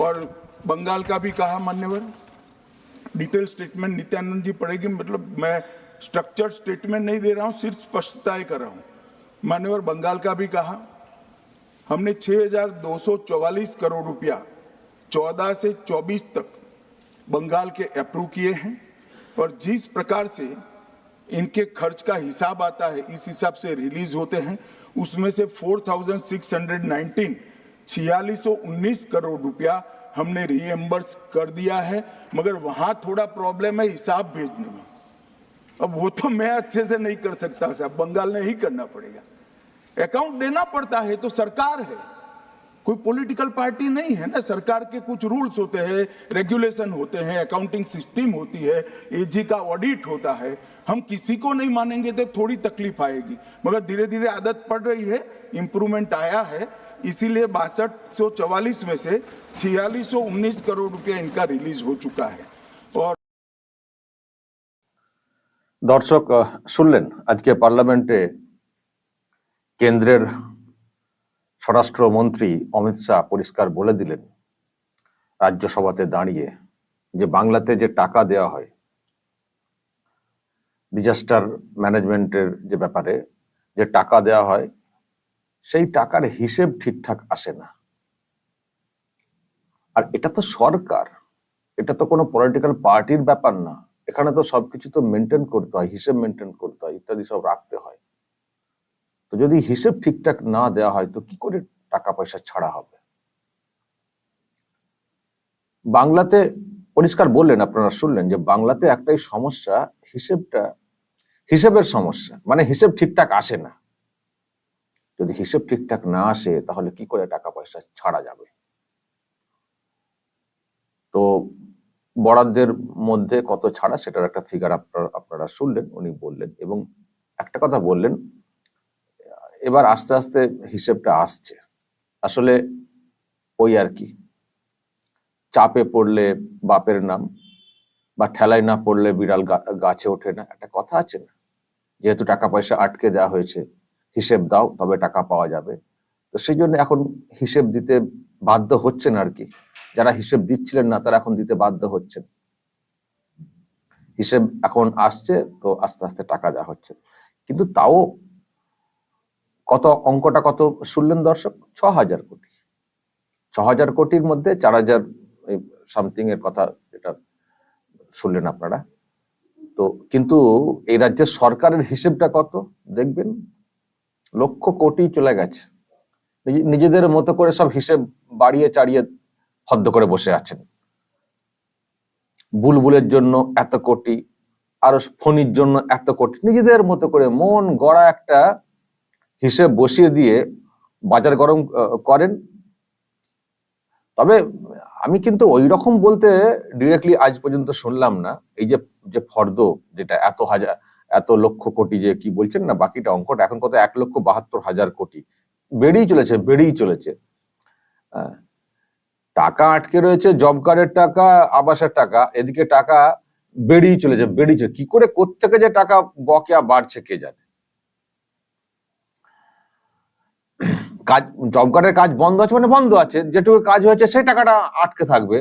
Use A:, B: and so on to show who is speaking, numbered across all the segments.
A: और बंगाल का भी कहा मान्यवर, डिटेल स्टेटमेंट नित्यानंद जी पढ़ेगी, मतलब मैं स्ट्रक्चर्ड स्टेटमेंट नहीं दे रहा हूं, सिर्फ स्पष्टताएं कर रहा हूं। मान्यवर बंगाल का भी कहा, हमने 6,244 करोड़ रुपया 14 से 24 तक बंगाल के अप्रूव किए हैं, और जिस प्रकार से इनके खर्च का हिसाब आता है इस हिसाब से रिलीज होते हैं, उसमें से 4,619 4619 करोड़ रुपया हमने रीएम्बर्स कर दिया है, मगर वहां थोड़ा प्रॉब्लम है हिसाब भेजने में। अब वो तो मैं अच्छे से नहीं कर सकता साहब, बंगाल ने ही करना पड़ेगा। अकाउंट देना पड़ता है तो सरकार है, कोई पॉलिटिकल पार्टी नहीं है ना। सरकार के कुछ रूल्स होते हैं, रेगुलेशन होते हैं, अकाउंटिंग सिस्टम होती है, एजी का ऑडिट होता है। हम किसी को नहीं मानेंगे तो थोड़ी तकलीफ आएगी, मगर धीरे धीरे आदत पड़ रही है, इंप्रूवमेंट आया है। इसीलिए 6244 में से 4619 करोड़ रुपया इनका रिलीज हो चुका है। और
B: দর্শক শুনলেন আজকে পার্লামেন্টে কেন্দ্রের স্বরাষ্ট্রমন্ত্রী অমিত শাহ পরিষ্কার বলে দিলেন রাজ্যসভাতে দাঁড়িয়ে যে বাংলাতে যে টাকা দেওয়া হয় ডিজাস্টার ম্যানেজমেন্টের যে ব্যাপারে যে টাকা দেওয়া হয় সেই টাকার হিসেব ঠিকঠাক আসে না। আর এটা তো সরকার, এটা তো কোনো পলিটিক্যাল পার্টির ব্যাপার না। এখানে তো সবকিছু তো মেনটেন করতে হয়, হিসেব মেনটেন করতে হয়, ইত্যাদি সব রাখতে হয়। তো যদি হিসেব ঠিকঠাক না দেওয়া হয় তো কি করে টাকা পয়সা ছাড়া হবে? বাংলাতে পরিষ্কার বললেন, আপনারা শুনলেন যে বাংলাতে একটাই সমস্যা, হিসেবের সমস্যা, মানে হিসেব ঠিকঠাক আসে না। যদি হিসেব ঠিকঠাক না আসে তাহলে কি করে টাকা পয়সা ছাড়া যাবে? তো বরাদ্দের মধ্যে কত ছাড়া সেটার একটা ফিগার আপনারা শুনলেন, উনি বললেন। এবং একটা কথা বললেন, এবার আস্তে আস্তে হিসেবটা আসছে। আসলে ওই আর কি, চাপে পড়লে বাপের নাম, বা ঠেলায় না পড়লে বিড়াল গাছে ওঠে না, একটা কথা আছে না? যেহেতু টাকা পয়সা আটকে দেওয়া হয়েছে, হিসেব দাও তবে টাকা পাওয়া যাবে। তো সেই জন্য এখন হিসেব দিতে বাধ্য হচ্ছেন আর কি। যারা হিসেব দিচ্ছিলেন না তারা এখন দিতে বাধ্য হচ্ছেন। হিসেব এখন আসছে, তো আস্তে আস্তে টাকা দেওয়া হচ্ছে। কিন্তু তাও কত, অঙ্কটা কত শুনলেন দর্শক? 6,000 কোটি। 6,000 কোটির মধ্যে 4,000 সামথিং এর কথা যেটা শুনলেন আপনারা। তো কিন্তু এই রাজ্যের সরকারের হিসেবটা কত দেখবেন, লক্ষ কোটি চলে গেছে। নিজেদের মতো করে সব হিসেব বাড়িয়ে চাড়িয়ে ফদ্দ করে বসে আছেন। বুলবুলের জন্য এত কোটি, আর ফণির জন্য এত কোটি, নিজেদের মতো করে মন গড়া একটা হিসেব বসিয়ে দিয়ে বাজার গরম করেন। তবে আমি কিন্তু ওই রকম বলতে ডিরেক্টলি আজ পর্যন্ত শুনলাম না। এই যে ফর্দ, যেটা এত লক্ষ কোটি যে কি বলছেন না, বাকিটা অঙ্কটা এখন কত 1,72,000 কোটি বেড়েই চলেছে। টাকা আটকে রয়েছে, জব কার্ডের টাকা, আবাসের টাকা, এদিকে টাকা বেড়েই চলেছে। কি করে কোত্থেকে যে টাকা বকেয়া বাড়ছে কে জানে। কাজ, জব কার্ডের কাজ বন্ধ আছে মানে বন্ধ আছে, যেটুকু কাজ হয়েছে সেই টাকাটা আটকে থাকবে।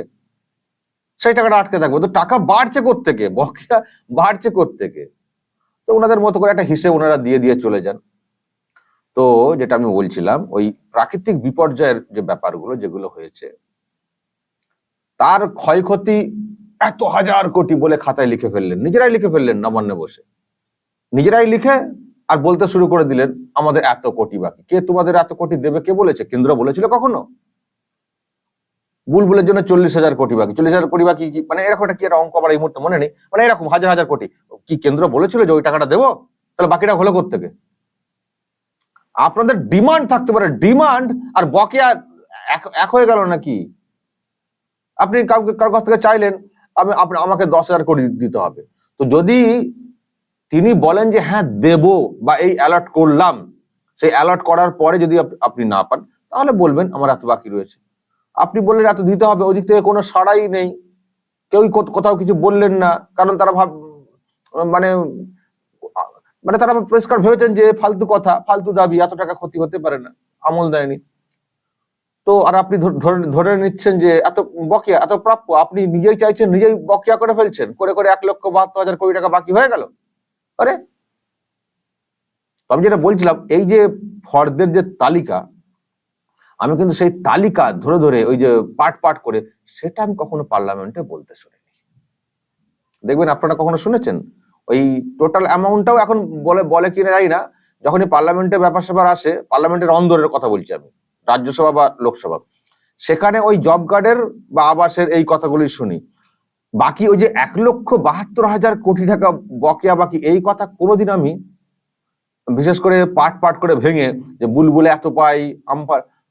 B: তো টাকা বাড়ছে কোত্থেকে, বকেয়া বাড়ছে কোত্থেকে? তো ওনাদের মতো করে একটা হিসেব ওনারা দিয়ে চলে যান। তো যেটা আমি বলছিলাম, ওই প্রাকৃতিক বিপর্যয়ের যে ব্যাপারগুলো যেগুলো হয়েছে, তার ক্ষয়ক্ষতি এত 1,000 কোটি বলে খাতায় লিখে ফেললেন, নিজেরাই লিখে ফেললেন নবান্নে বসে, নিজেরাই লিখে আর বলতে শুরু করে দিলেন আমাদের এত কোটি বাকি। কে তোমাদের এত কোটি দেবে কে বলেছে? কেন্দ্র বলেছিল কখনো? বুলবুলের জন্য 40,000 কোটি বাকি, 40,000 কোটি বাকি কি মানে এরকম একটা কি একটা অঙ্ক আমার এই মুহূর্তে মনে নেই, মানে এরকম হাজার কোটি কি কেন্দ্র বলেছিল যে ওই টাকাটা দেবো? তাহলে বাকিটা হলো কোত্থেকে? আপনাদের ডিমান্ড থাকতে পারে, ডিমান্ড আর বকেয়া এক হয়ে গেল নাকি? আপনি কারোর কাছ থেকে চাইলেন আমাকে 10,000 কোটি দিতে হবে, তো যদি তিনি বলেন যে হ্যাঁ দেব বা এই অ্যালার্ট করলাম, সেই অ্যালার্ট করার পরে যদি আপনি না পান তাহলে বলবেন আমার এত বাকি রয়েছে। আপনি বললেন এত দিতে হবে, ওদিক থেকে কোনো সাড়াই নেই, কেউই কোথাও কিছু বললেন না, কারণ তারা মানে তারা পরিষ্কার ভেবেছেন যে ফালতু কথা, ফালতু দাবি, এত টাকা ক্ষতি হতে পারে না, আমল দেয়নি। তো তো আর আপনি ধরে নিচ্ছেন যে এত বকেয়া, এত প্রাপ্য, আপনি নিজেই চাইছেন, নিজেই বকেয়া করে ফেলছেন, করে করে 1,72,000 কোটি টাকা বাকি হয়ে গেল। আরে আমি যেটা বলছিলাম, এই যে ফর্দের যে তালিকা, আমি কিন্তু সেই তালিকা ধরে ধরে ওই যে পাট করে সেটা আমি কখনো পার্লামেন্টে বলতে শুনিনি। দেখবেন আপনারা কখনো শুনেছেন? ওই টোটাল অ্যামাউন্টটাও এখন বলে কিনা জানি না, যখনই পার্লামেন্টে ব্যাপার স্যাপার আসে, পার্লামেন্টের অন্দরের কথা বলছি আমি, রাজ্যসভা বা লোকসভা, সেখানে ওই জব কার্ডের বা আবাসের এই কথাগুলি শুনি। বাকি ওই যে 1,72,000 কোটি টাকা বকেয়া বাকি, এই কথা কোনোদিন আমি বিশেষ করে পাট করে ভেঙে যে বুলবুলে এত পাই,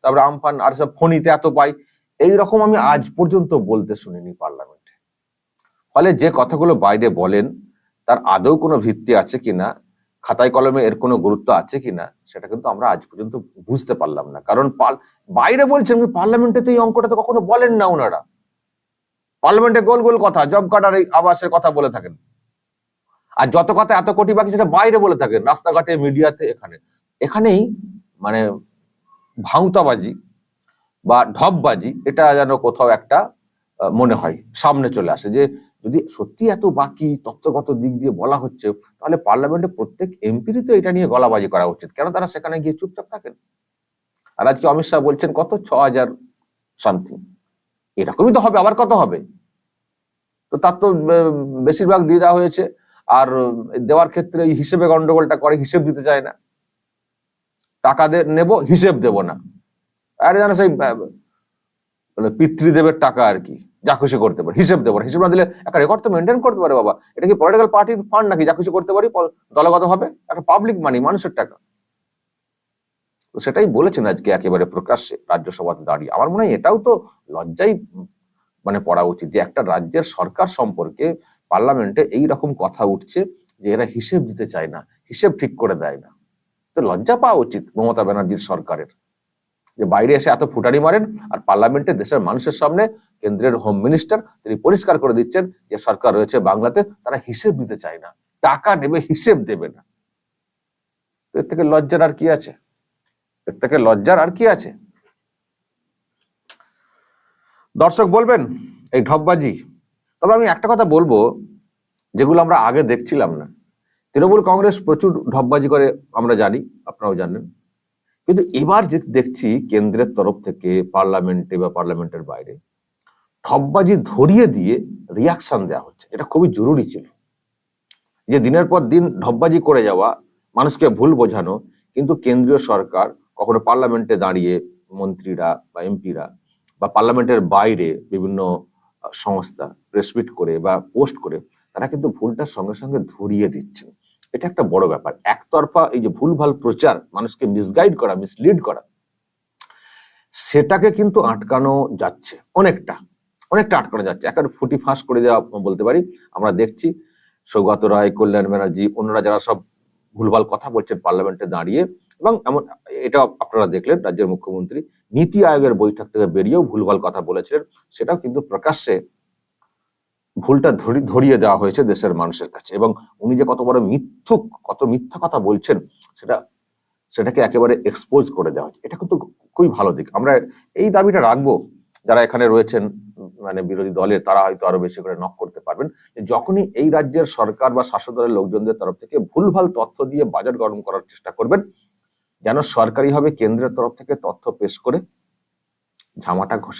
B: তারপরে আমফান আর সব ফণিতে এত পাই, এইরকম আমি আজ পর্যন্ত বলতে শুনিনি পার্লামেন্টে। ফলে যে কথাগুলো বাইরে বলেন তার আদৌ কোনো ভিত্তি আছে কিনা, খাতায় কলমে এর কোনো গুরুত্ব আছে কিনা, সেটা কিন্তু আমরা আজ পর্যন্ত বুঝতে পারলাম না। কারণ বাইরে বলছেন, পার্লামেন্টে তো এই অঙ্কটা তো কখনো বলেন না ওনারা। পার্লামেন্টে গোল গোল কথা, জব কার্ড আর এই আবাসের কথা বলে থাকেন, আর যত কথা এত কোটি বাকি সেটা বাইরে বলে থাকেন, রাস্তাঘাটে, মিডিয়াতে, এখানেই মানে ভাউতাবাজি বা ঢপবাজি, এটা যেন কোথাও একটা মনে হয় সামনে চলে আসে, যে যদি সত্যি এত বাকি তত্ত্বগত দিক দিয়ে বলা হচ্ছে, তাহলে পার্লামেন্টে প্রত্যেক এমপিরই তো এটা নিয়ে গলাবাজি করা উচিত। কেন তারা সেখানে গিয়ে চুপচাপ থাকেন? আর আজকে অমিত শাহ বলছেন কত, 6,000 সামথিং, এরকমই তো হবে, আবার কত হবে? তো তার তো বেশিরভাগ দিয়ে দেওয়া হয়েছে। আর দেওয়ার ক্ষেত্রে এই হিসেবে গন্ডগোলটা করে, হিসেব দিতে চায় না, টাকা নেব হিসেব দেব না। আরে জানো সেই পিতৃদেবের টাকা আর কি, যা খুশি করতে পারে, হিসেব দেবো না, হিসেব না দিলে একটা রেকর্ড তো মেনটেন করতে পারে। বাবা, এটা কি পলিটিক্যাল পার্টির ফান্ড নাকি যা খুশি করতে পারি দলগত হবে? একটা পাবলিক মানি, মানুষের টাকা। তো সেটাই বলেছেন আজকে একেবারে প্রকাশ্যে রাজ্যসভাতে দাঁড়িয়ে। আমার মনে হয় এটাও তো লজ্জাই পড়া উচিত, যে একটা রাজ্যের সরকার সম্পর্কে পার্লামেন্টে এই রকম কথা উঠছে যে এরা হিসেব দিতে চায় না, হিসেব ঠিক করে দেয় না। তো লজ্জা পাওয়া উচিত মমতা ব্যানার্জির সরকারের, যে বাইরে এসে এত ফুটানি মারেন আর পার্লামেন্টে দেশের মানুষের সামনে কেন্দ্রের হোম মিনিস্টার তিনি পরিষ্কার করে দিচ্ছেন যে সরকার রয়েছে বাংলাতে, তারা হিসেব দিতে চায় না, টাকা নেবে হিসেব দেবে না। এর থেকে লজ্জার আর কি আছে? এর থেকে লজ্জার আর কি আছে? দর্শক বলবেন এই ঢপবাজি। তবে আমি একটা কথা বলবো, যেগুলো আমরা আগে দেখছিলাম না। তৃণমূল কংগ্রেস প্রচুর ঢপবাজি করে, আমরা জানি, আপনারাও জানেন। কিন্তু এবার যে দেখছি কেন্দ্রের তরফ থেকে পার্লামেন্টে বা পার্লামেন্টের বাইরে ঢপবাজি ধরিয়ে দিয়ে রিয়াকশন দেওয়া হচ্ছে, এটা খুবই জরুরি ছিল। যে দিনের পর দিন ঢপবাজি করে যাওয়া, মানুষকে ভুল বোঝানো, কিন্তু কেন্দ্রীয় সরকার কখনো পার্লামেন্টে দাঁড়িয়ে মন্ত্রীরা বা এমপিরা বা পার্লামেন্টের বাইরে বিভিন্ন সংস্থা প্রেসমিট করে বা পোস্ট করে তারা কিন্তু ভুলটার সঙ্গে সঙ্গে ধরিয়ে দিচ্ছেন। এটা একটা বড় ব্যাপার। একতরফা এই যে ভুলভাল প্রচার, মানুষকে মিসগাইড করা, মিসলিড করা, সেটাকে কিন্তু আটকানো যাচ্ছে, অনেকটা আটকানো যাচ্ছে, একেবারে ফুটি ফাঁস করে দেওয়া বলতে পারি। আমরা দেখছি সৌগত রায়, কল্যাণ ব্যানার্জি, অন্যরা যারা সব ভুলভাল কথা বলছেন পার্লামেন্টে দাঁড়িয়ে, এবং এমন এটা আপনারা দেখলেন রাজ্যের মুখ্যমন্ত্রী নীতি আয়োগের বৈঠক থেকে বেরিয়েও ভুলভাল কথা বলেছিলেন, সেটাও কিন্তু প্রকাশ্যে ভুলটা ধরিয়ে দেওয়া হয়েছে দেশের মানুষের কাছে। এবং উনি যে কত বড় মিথ্যুক, কত মিথ্যা কথা বলছেন, সেটাকে একেবারে এক্সপোজ করে দেওয়া হয়েছে। এটা কিন্তু খুবই ভালো দিক। আমরা এই দাবিটা রাখবো, যারা এখানে রয়েছেন বিরোধী দলের, তারা হয়তো আরো বেশি করে নক করতে পারবেন, যে যখনই এই রাজ্যের সরকার বা শাসক দলের লোকজনদের তরফ থেকে ভুলভাল তথ্য দিয়ে বাজার গরম করার চেষ্টা করবেন, যেন সরকারিভাবে কেন্দ্রের তরফ থেকে তথ্য পেশ করে ঝামাটা ঘষে